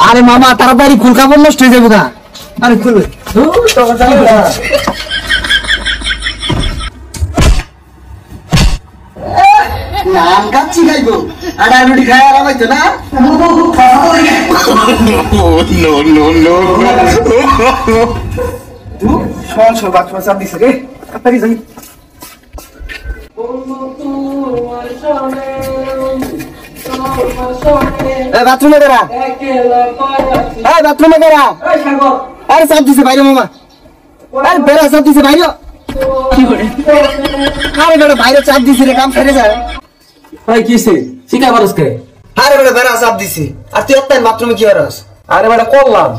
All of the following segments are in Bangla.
আরে মামা তাড়াতাড়ি খুল, কাপড় নষ্ট হয়ে যাবো গা। আরে খুল নাম কাচ্ছি খাইবো, আটা রুটি খাই আর আমাইতো না। চাপ দিছে রে, তাড়াতাড়ি যাই। বাথরুমে বেড়া, বাথরুমে বেড়া। আরে চাপ দিছে বাইরে মামা, আরে বেড়া চাপ দিছে বাইরে। আরে বেড়া বাইরে চাপ দিছে রে, কাম ফেরে যায়। ভাই কিছে শিখা পারস কে? আরে বেড়া বেড়া চাপ দিছে, আর তুই একটা বাথরুমে কি করস? আরে বেটা করলাম।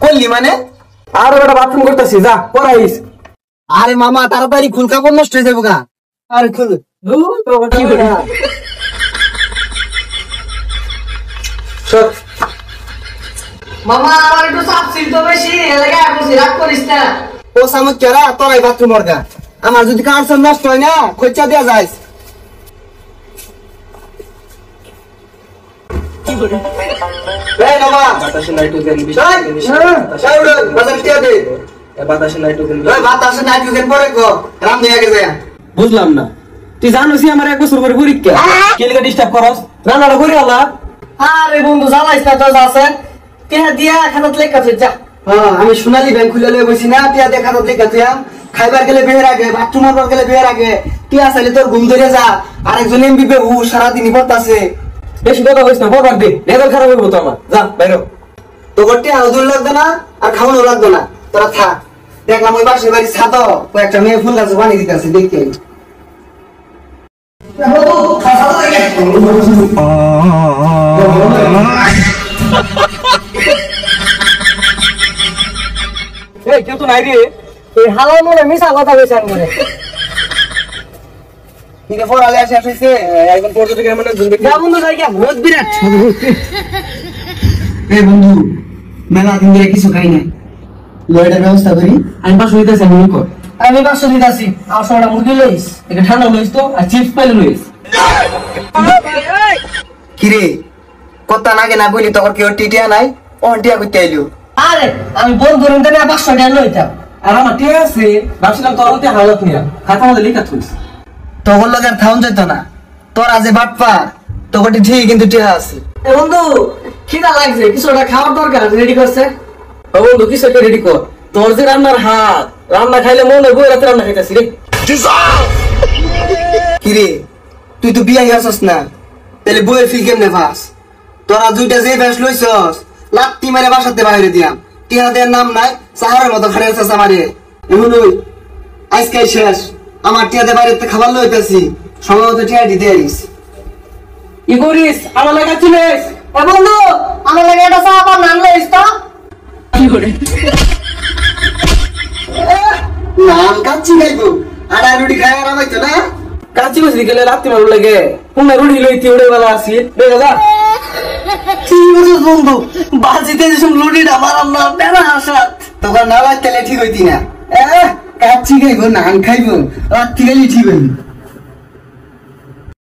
করলি মানে? আরে বেটা বাথরুম করতেছি, যা পড়াইস। আরে মামা তাড়াতাড়ি খুল, কাপড় নষ্ট হয়ে যাবো গা। আরে খুল। মামা আমার একটু চাপ ছিল তো বেশি, এলাকায় বসে রাগ করিস না। ও সামুক কেরা তোরাই বাথরুম গা। আমার যদি কারণ নষ্ট হয় না, খরচা দেওয়া যায়। এই মামা বাতাসে নাইট্রোজেন বেশি। বাজার টিয়া দে। বাতাসে নাইট্রোজেন ওই বাতাসে নাইট্রোজেন পরে গো, রাম দিয়ে আগে যায়। বুঝলাম না, তুই জানোসি আমার 1 বছর পরে পরীক্ষা, কে লিগা ডিস্টার্ব করস? রান্নাটা করি আল্লাহ। আরে বন্ধু জ্বালাইস না তো, আছে টিয়া দিয়া খানাত লেখা আছে, যা। হ্যাঁ আমি সোনালী ব্যাংক খুলে লয়ে বসি না, টিয়া দেখা তো দেখা তুই খাইবার গেলে বের আগে, বাথরুম আবার গেলে বের আগে, টিয়া চাইলে তোর ঘুম ধরে যা। আরেকজন এমবি বেহু সারাদিনই পড়তাছে। বেশি কথা কইস না, পড়বার দে, রেজাল্ট খারাপ হইব তো আমার। যা বাইরে। তো গটি আউদুল লাগবে না আর খাওয়ানো লাগবে না, তোরা থাক। দেখলাম ওই পাশের বাড়ি ছাদ কয়েকটা মেয়ে ফুল গাছ পানি দিতেছে, দেখতে এই কেউ তো নাই রে। এই হালার মনে মিশা কথা কইছ মনে। কিরে পড়ালে শেষ হইছে, একজন পর্যটক মানে যা বন্ধু যাই গা, রোদ বিরাট। এই বন্ধু মেলা দিন ধরে কিছু খাই নাই, লয়েটার ব্যবস্থা করি। আমি পাশ হইতেছি, আমি কর। আমি 500 দিতাছি, আর 100টা মুরগি লইস। এটা ঠান্ডা লইস তো, আর চিপস পাইলে লইস। কিরে কথা নাগে না কইলি তখন কেউ টিটিয়া নাই, টিয়া করতে আইলো। আরে আমি বল ধরুন না 500 টাকা লইতাম। আর আমার টিয়া আছে, ভাবছিলাম তোর হতে হালত নিয়া খাতা মধ্যে লেখা থুইস। তখন লোক আর থাউন যেত না, তোরা যে বাটপা তখন ঠিক কিন্তু টিয়া আছে। এ বন্ধু খিদা লাগছে, কিছুটা খাওয়ার দরকার, রেডি করছে। ও বন্ধু কিছু একটা রেডি কর, তোর যে রান্নার হাত, রান্না খাইলে মনে হয় বই রাতে রান্না খাইতেছি রে। কিরে তুই তো বিয়া হইছস না, তাহলে বইয়ের ফি কেমনে পাস? তোরা দুইটা যে ফ্যাস লইছস, লাত্তি মারে বাসাতে বাইরে দিয়াম। টিয়া দেওয়ার নাম নাই, সাহারের মতো খাড়ে আছিস আমারে। এমন ওই আজকাই শেষ, আমার টিয়াতে বাইরে খাবার লইতেছি, সময় মতো টিয়া দিতে আইস। কি করিস? আমার লাগা চিনিস? এ বন্ধু আমার লাগে একটা চা আবার নাম লইস তো। নাম কাচ্ছি খাইবো, আটা রুটি খাই আর আমাইতো না। কাচ্চি বসলি গেলে রাত্রি মারু লাগে, পুনা রুটি লইতি উড়ে বেলা আসি দেখে যা। ঠিক বলছিস বন্ধু, বাজিতে যেসব লুটিটা মারাম না, বেড়া হাসাত। তখন না লাগতে ঠিক হইতি না। কাচ্ছি খাইবো, নান খাইবো, রাত্রি গেলে ঠিক হইবি।